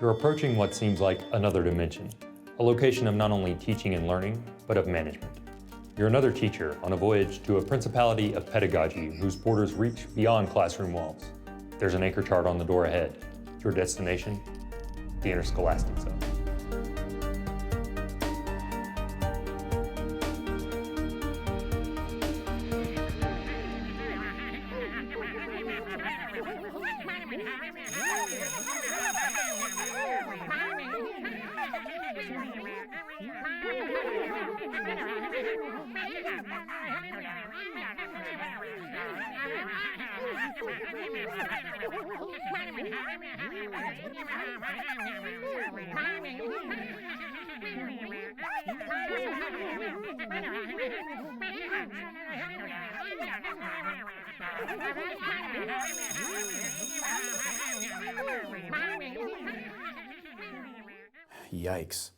You're approaching what seems like another dimension, a location of not only teaching and learning, but of management. You're another teacher on a voyage to a principality of pedagogy whose borders reach beyond classroom walls. There's an anchor chart on the door ahead. Your destination, the Interscholastic Zone. Yikes.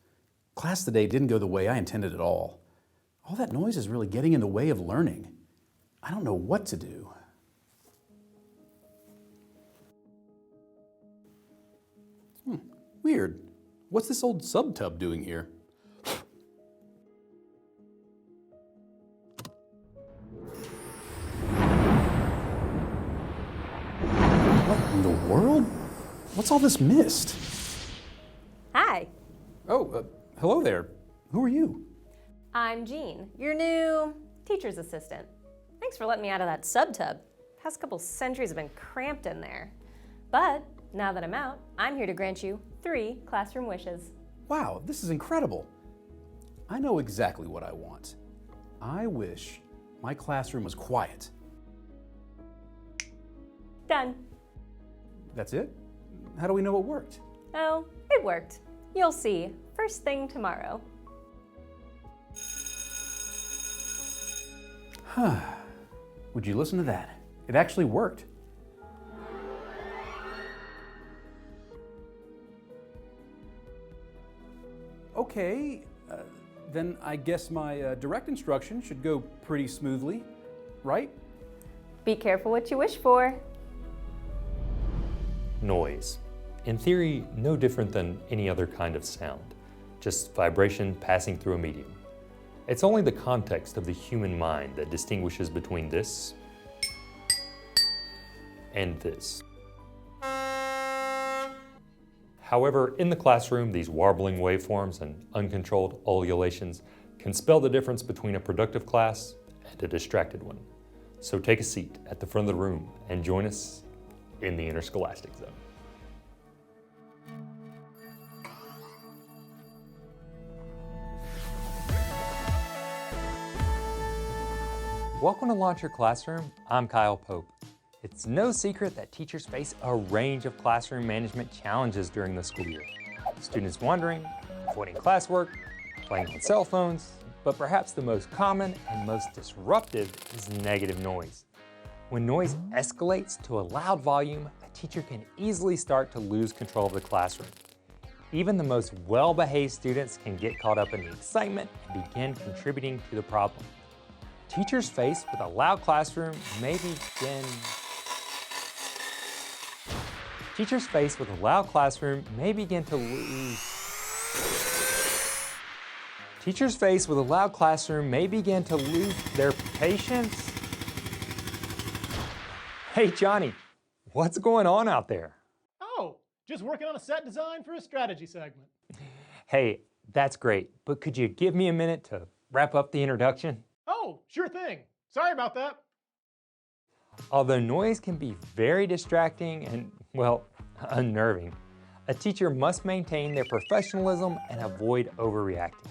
Class today didn't go the way I intended at all. All that noise is really getting in the way of learning. I don't know what to do. Weird. What's this old sub-tub doing here? What in the world? What's all this mist? Hi, Oh, hello there. Who are you? I'm Jean, your new teacher's assistant. Thanks for letting me out of that sub-tub. Past couple centuries have been cramped in there. But now that I'm out, I'm here to grant you 3 classroom wishes. Wow, this is incredible. I know exactly what I want. I wish my classroom was quiet. Done. That's it? How do we know it worked? Oh, it worked. You'll see, first thing tomorrow. Would you listen to that? It actually worked. Okay, then I guess my direct instruction should go pretty smoothly, right? Be careful what you wish for. Noise. In theory, no different than any other kind of sound, just vibration passing through a medium. It's only the context of the human mind that distinguishes between this and this. However, in the classroom, these warbling waveforms and uncontrolled ululations can spell the difference between a productive class and a distracted one. So take a seat at the front of the room and join us in the Interscholastic Zone. Welcome to Launch Your Classroom. I'm Kyle Pope. It's no secret that teachers face a range of classroom management challenges during the school year. Students wandering, avoiding classwork, playing on cell phones, but perhaps the most common and most disruptive is negative noise. When noise escalates to a loud volume, a teacher can easily start to lose control of the classroom. Even the most well-behaved students can get caught up in the excitement and begin contributing to the problem. Teachers faced with a loud classroom may begin to lose. Teachers faced with a loud classroom may begin to lose their patience. Hey Johnny, what's going on out there? Oh, just working on a set design for a strategy segment. Hey, that's great, but could you give me a minute to wrap up the introduction? Oh, sure thing. Sorry about that. Although noise can be very distracting and, well, unnerving, a teacher must maintain their professionalism and avoid overreacting.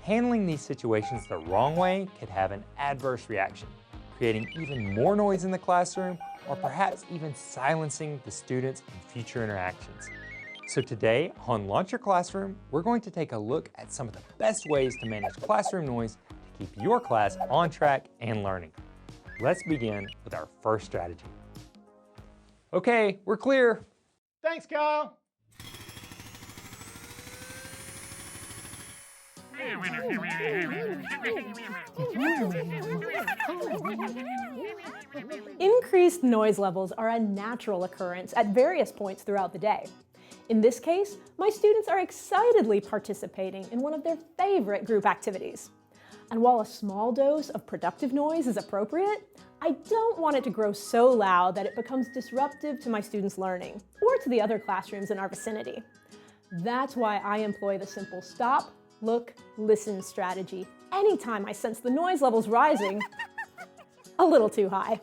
Handling these situations the wrong way could have an adverse reaction, creating even more noise in the classroom or perhaps even silencing the students in future interactions. So today on Launch Your Classroom, we're going to take a look at some of the best ways to manage classroom noise to keep your class on track and learning. Let's begin with our first strategy. Okay, we're clear. Thanks, Kyle. Increased noise levels are a natural occurrence at various points throughout the day. In this case, my students are excitedly participating in one of their favorite group activities. And while a small dose of productive noise is appropriate, I don't want it to grow so loud that it becomes disruptive to my students' learning or to the other classrooms in our vicinity. That's why I employ the simple stop, look, listen strategy anytime I sense the noise levels rising a little too high.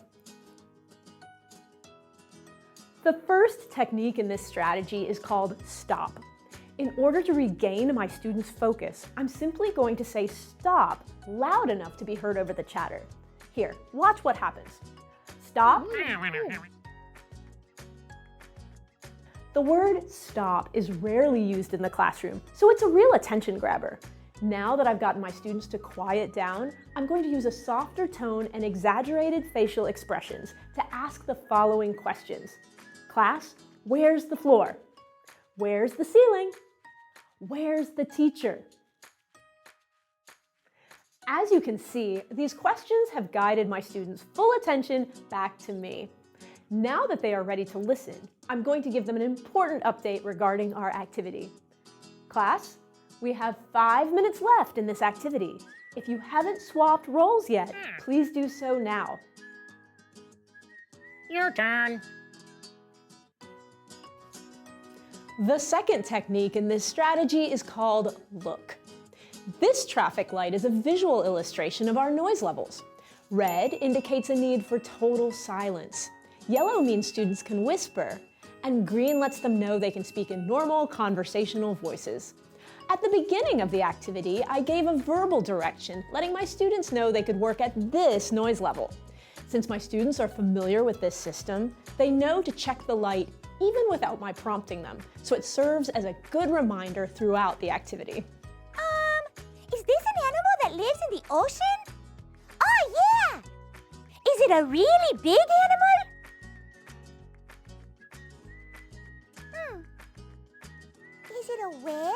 The first technique in this strategy is called stop. In order to regain my students' focus, I'm simply going to say stop loud enough to be heard over the chatter. Here, watch what happens. Stop. The word stop is rarely used in the classroom, so it's a real attention grabber. Now that I've gotten my students to quiet down, I'm going to use a softer tone and exaggerated facial expressions to ask the following questions. Class, where's the floor? Where's the ceiling? Where's the teacher? As you can see, these questions have guided my students' full attention back to me. Now that they are ready to listen, I'm going to give them an important update regarding our activity. Class, we have 5 minutes left in this activity. If you haven't swapped roles yet, please do so now. Your turn. The second technique in this strategy is called look. This traffic light is a visual illustration of our noise levels. Red indicates a need for total silence. Yellow means students can whisper, and green lets them know they can speak in normal conversational voices. At the beginning of the activity, I gave a verbal direction, letting my students know they could work at this noise level. Since my students are familiar with this system, they know to check the light even without my prompting them, so it serves as a good reminder throughout the activity. Is this an animal that lives in the ocean? Oh, yeah! Is it a really big animal? Is it a whale?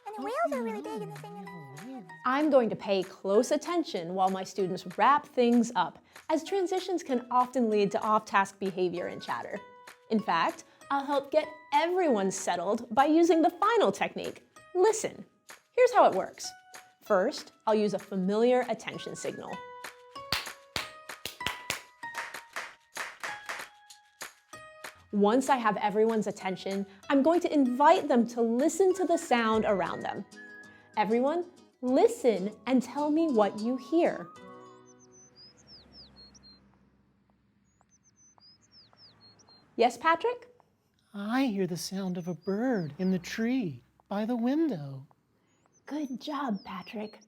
And whales are really big in the thing. I'm going to pay close attention while my students wrap things up, as transitions can often lead to off-task behavior and chatter. In fact, I'll help get everyone settled by using the final technique, listen. Here's how it works. First, I'll use a familiar attention signal. Once I have everyone's attention, I'm going to invite them to listen to the sound around them. Everyone, listen and tell me what you hear. Yes, Patrick? I hear the sound of a bird in the tree by the window. Good job, Patrick.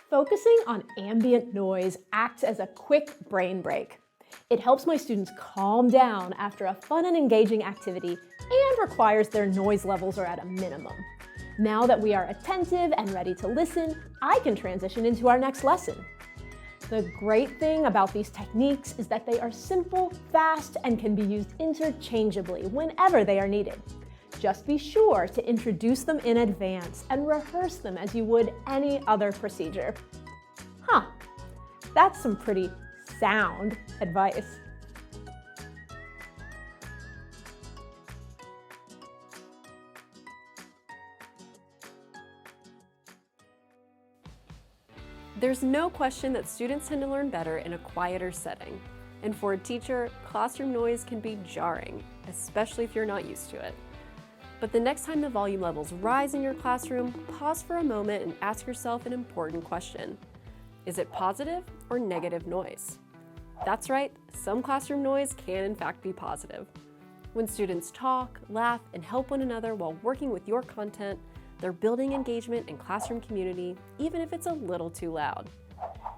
Focusing on ambient noise acts as a quick brain break. It helps my students calm down after a fun and engaging activity and requires their noise levels are at a minimum. Now that we are attentive and ready to listen, I can transition into our next lesson. The great thing about these techniques is that they are simple, fast, and can be used interchangeably whenever they are needed. Just be sure to introduce them in advance and rehearse them as you would any other procedure. That's some pretty sound advice. There's no question that students tend to learn better in a quieter setting. And for a teacher, classroom noise can be jarring, especially if you're not used to it. But the next time the volume levels rise in your classroom, pause for a moment and ask yourself an important question. Is it positive or negative noise? That's right, some classroom noise can in fact be positive. When students talk, laugh, and help one another while working with your content, they're building engagement and classroom community, even if it's a little too loud.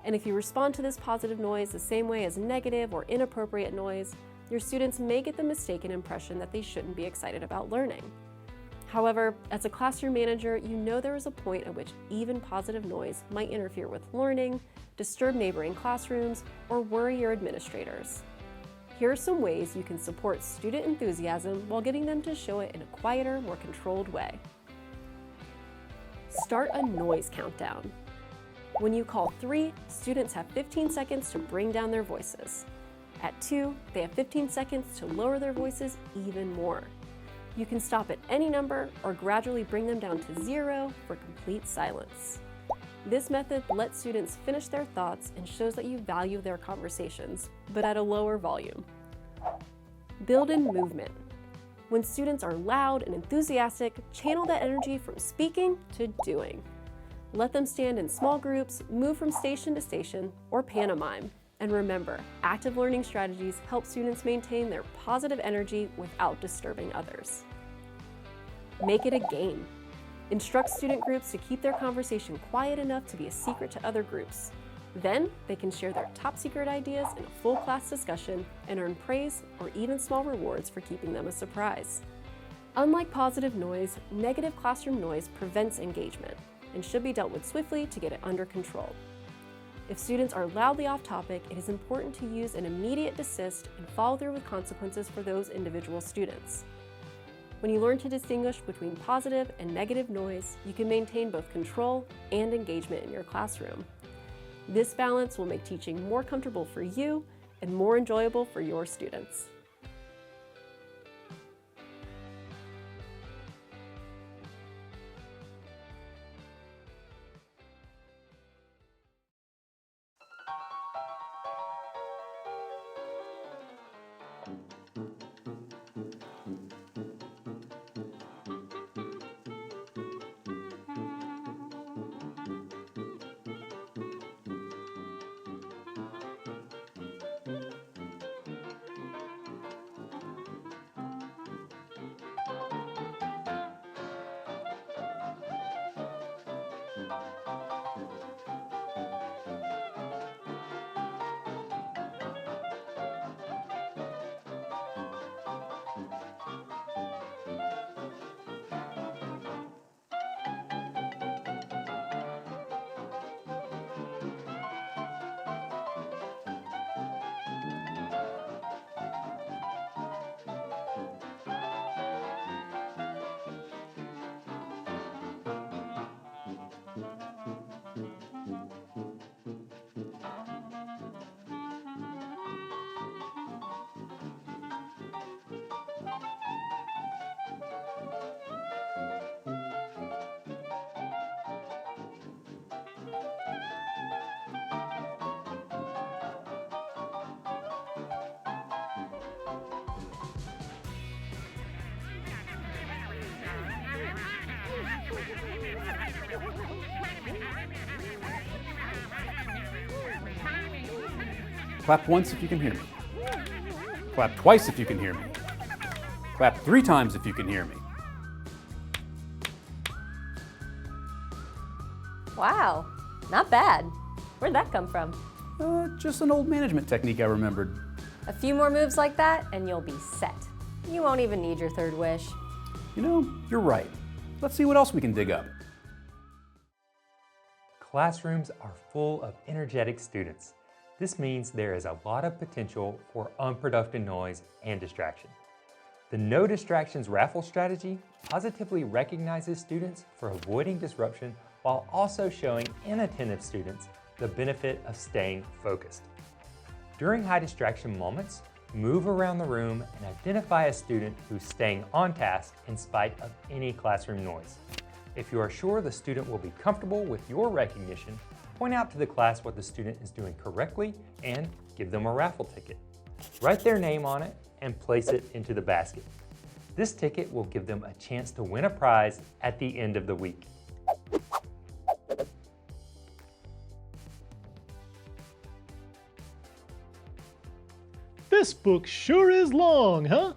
And if you respond to this positive noise the same way as negative or inappropriate noise, your students may get the mistaken impression that they shouldn't be excited about learning. However, as a classroom manager, you know there is a point at which even positive noise might interfere with learning, disturb neighboring classrooms, or worry your administrators. Here are some ways you can support student enthusiasm while getting them to show it in a quieter, more controlled way. Start a noise countdown. When you call 3, students have 15 seconds to bring down their voices. At 2, they have 15 seconds to lower their voices even more. You can stop at any number or gradually bring them down to 0 for complete silence. This method lets students finish their thoughts and shows that you value their conversations, but at a lower volume. Build in movement. When students are loud and enthusiastic, channel that energy from speaking to doing. Let them stand in small groups, move from station to station, or pantomime. And remember, active learning strategies help students maintain their positive energy without disturbing others. Make it a game. Instruct student groups to keep their conversation quiet enough to be a secret to other groups. Then, they can share their top secret ideas in a full class discussion and earn praise or even small rewards for keeping them a surprise. Unlike positive noise, negative classroom noise prevents engagement and should be dealt with swiftly to get it under control. If students are loudly off topic, it is important to use an immediate desist and follow through with consequences for those individual students. When you learn to distinguish between positive and negative noise, you can maintain both control and engagement in your classroom. This balance will make teaching more comfortable for you and more enjoyable for your students. Clap once if you can hear me. Clap twice if you can hear me. Clap 3 times if you can hear me. Wow, not bad. Where'd that come from? Just an old management technique I remembered. A few more moves like that and you'll be set. You won't even need your third wish. You know, you're right. Let's see what else we can dig up. Classrooms are full of energetic students. This means there is a lot of potential for unproductive noise and distraction. The No Distractions raffle strategy positively recognizes students for avoiding disruption while also showing inattentive students the benefit of staying focused. During high distraction moments, move around the room and identify a student who's staying on task in spite of any classroom noise. If you are sure the student will be comfortable with your recognition, point out to the class what the student is doing correctly and give them a raffle ticket. Write their name on it and place it into the basket. This ticket will give them a chance to win a prize at the end of the week. This book sure is long, huh?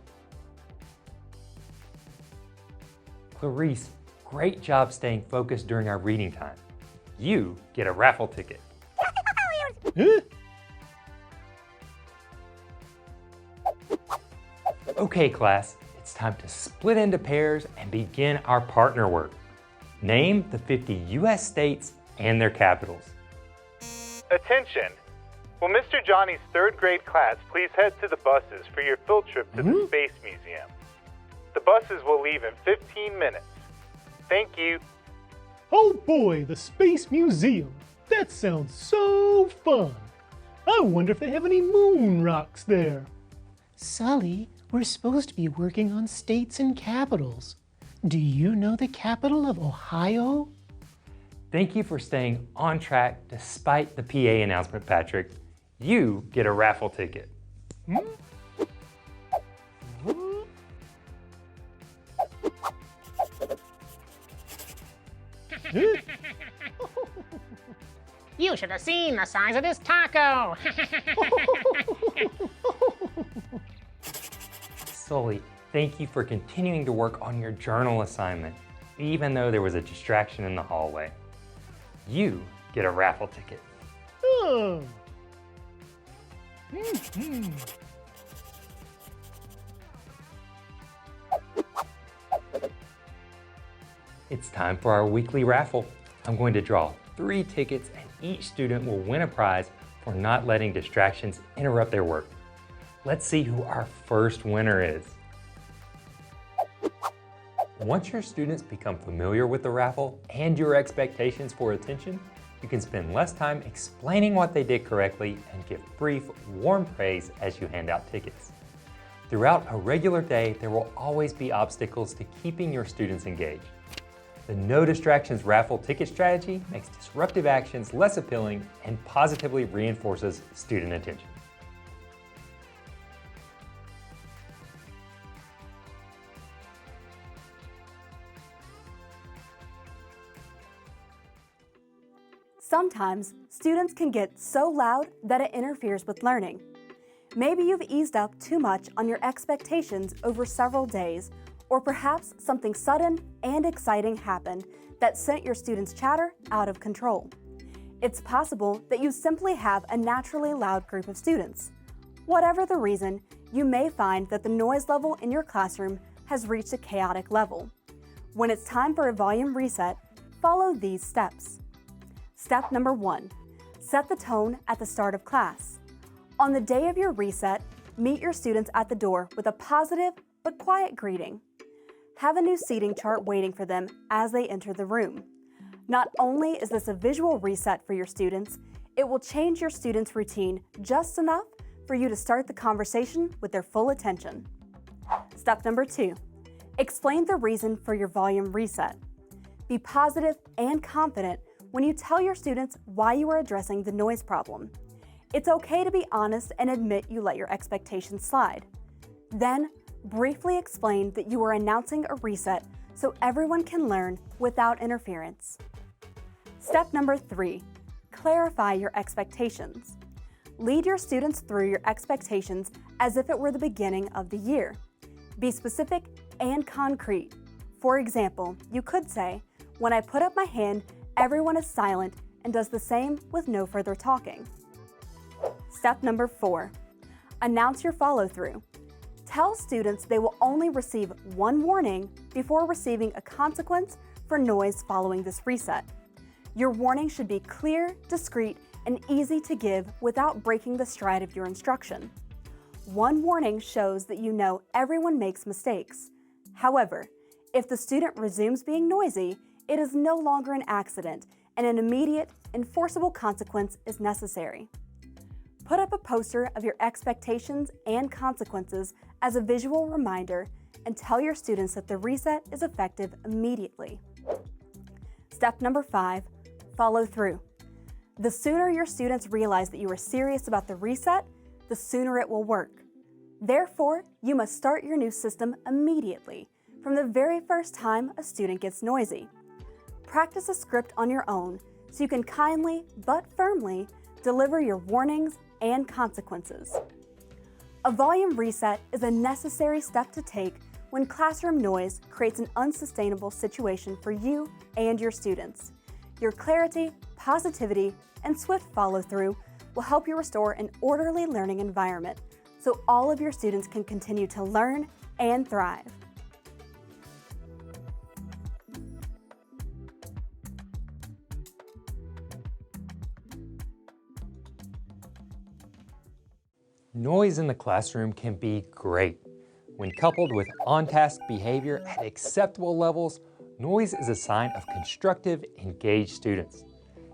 Clarice, great job staying focused during our reading time. You get a raffle ticket. Huh? Okay, class, it's time to split into pairs and begin our partner work. Name the 50 U.S. states and their capitals. Attention! Will Mr. Johnny's 3rd grade class please head to the buses for your field trip to the Space Museum? The buses will leave in 15 minutes. Thank you. Oh boy, the Space Museum. That sounds so fun. I wonder if they have any moon rocks there. Sully, we're supposed to be working on states and capitals. Do you know the capital of Ohio? Thank you for staying on track despite the PA announcement, Patrick. You get a raffle ticket. You should have seen the size of this taco. Sully, thank you for continuing to work on your journal assignment, even though there was a distraction in the hallway. You get a raffle ticket. Oh. It's time for our weekly raffle. I'm going to draw 3 tickets and each student will win a prize for not letting distractions interrupt their work. Let's see who our first winner is. Once your students become familiar with the raffle and your expectations for attention, you can spend less time explaining what they did correctly and give brief, warm praise as you hand out tickets. Throughout a regular day, there will always be obstacles to keeping your students engaged. The No Distractions raffle ticket strategy makes disruptive actions less appealing and positively reinforces student attention. Sometimes, students can get so loud that it interferes with learning. Maybe you've eased up too much on your expectations over several days, or perhaps something sudden and exciting happened that sent your students' chatter out of control. It's possible that you simply have a naturally loud group of students. Whatever the reason, you may find that the noise level in your classroom has reached a chaotic level. When it's time for a volume reset, follow these steps. Step number 1, set the tone at the start of class. On the day of your reset, meet your students at the door with a positive but quiet greeting. Have a new seating chart waiting for them as they enter the room. Not only is this a visual reset for your students, it will change your students' routine just enough for you to start the conversation with their full attention. Step number 2, explain the reason for your volume reset. Be positive and confident when you tell your students why you are addressing the noise problem. It's okay to be honest and admit you let your expectations slide. Then, briefly explain that you are announcing a reset so everyone can learn without interference. Step number 3, clarify your expectations. Lead your students through your expectations as if it were the beginning of the year. Be specific and concrete. For example, you could say, when I put up my hand, everyone is silent and does the same with no further talking. Step number 4, announce your follow-through. Tell students they will only receive one warning before receiving a consequence for noise following this reset. Your warning should be clear, discreet, and easy to give without breaking the stride of your instruction. One warning shows that you know everyone makes mistakes. However, if the student resumes being noisy, it is no longer an accident and an immediate, enforceable consequence is necessary. Put up a poster of your expectations and consequences as a visual reminder and tell your students that the reset is effective immediately. Step number 5, follow through. The sooner your students realize that you are serious about the reset, the sooner it will work. Therefore, you must start your new system immediately, from the very first time a student gets noisy. Practice a script on your own so you can kindly but firmly deliver your warnings and consequences. A volume reset is a necessary step to take when classroom noise creates an unsustainable situation for you and your students. Your clarity, positivity, and swift follow-through will help you restore an orderly learning environment so all of your students can continue to learn and thrive. Noise in the classroom can be great. When coupled with on-task behavior at acceptable levels, noise is a sign of constructive, engaged students.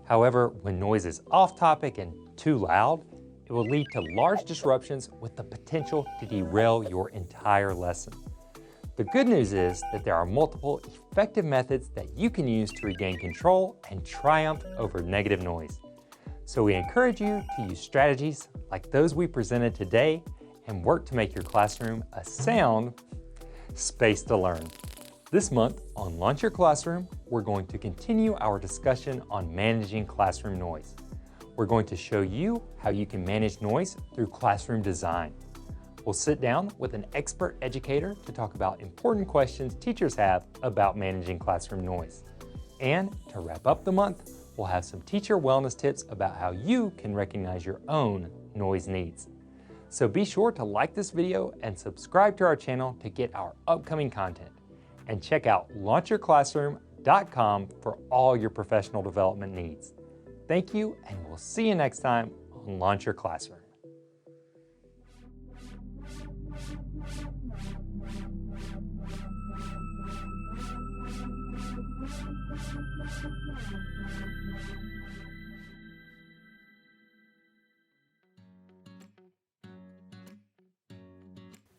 However, when noise is off-topic and too loud, it It will lead to large disruptions with the potential to derail your entire lesson. The good news is that there are multiple effective methods that you can use to regain control and triumph over negative noise. So we encourage you to use strategies like those we presented today and work to make your classroom a sound space to learn. This month on Launch Your Classroom, we're going to continue our discussion on managing classroom noise. We're going to show you how you can manage noise through classroom design. We'll sit down with an expert educator to talk about important questions teachers have about managing classroom noise. And to wrap up the month, we'll have some teacher wellness tips about how you can recognize your own noise needs. So be sure to like this video and subscribe to our channel to get our upcoming content. And check out launchyourclassroom.com for all your professional development needs. Thank you, and we'll see you next time on Launch Your Classroom.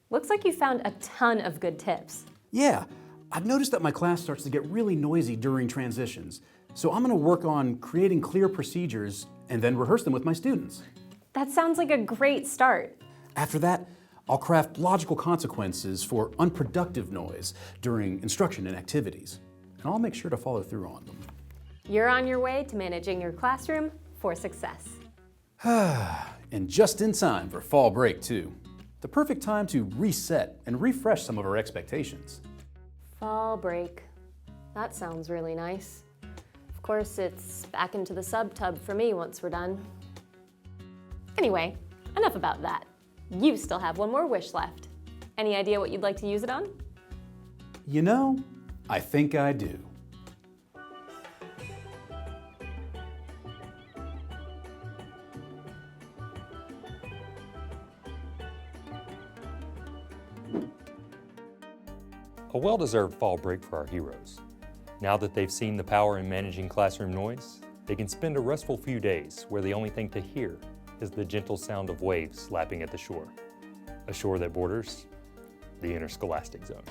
Looks like you found a ton of good tips. Yeah, I've noticed that my class starts to get really noisy during transitions, so I'm going to work on creating clear procedures and then rehearse them with my students. That sounds like a great start. After that, I'll craft logical consequences for unproductive noise during instruction and activities, and I'll make sure to follow through on them. You're on your way to managing your classroom for success. And just in time for fall break, too. The perfect time to reset and refresh some of our expectations. Fall break. That sounds really nice. Of course, it's back into the sub tub for me once we're done. Anyway, enough about that. You still have one more wish left. Any idea what you'd like to use it on? You know, I think I do. A well-deserved fall break for our heroes. Now that they've seen the power in managing classroom noise, they can spend a restful few days where the only thing to hear is the gentle sound of waves lapping at the shore, a shore that borders the interscholastic zone.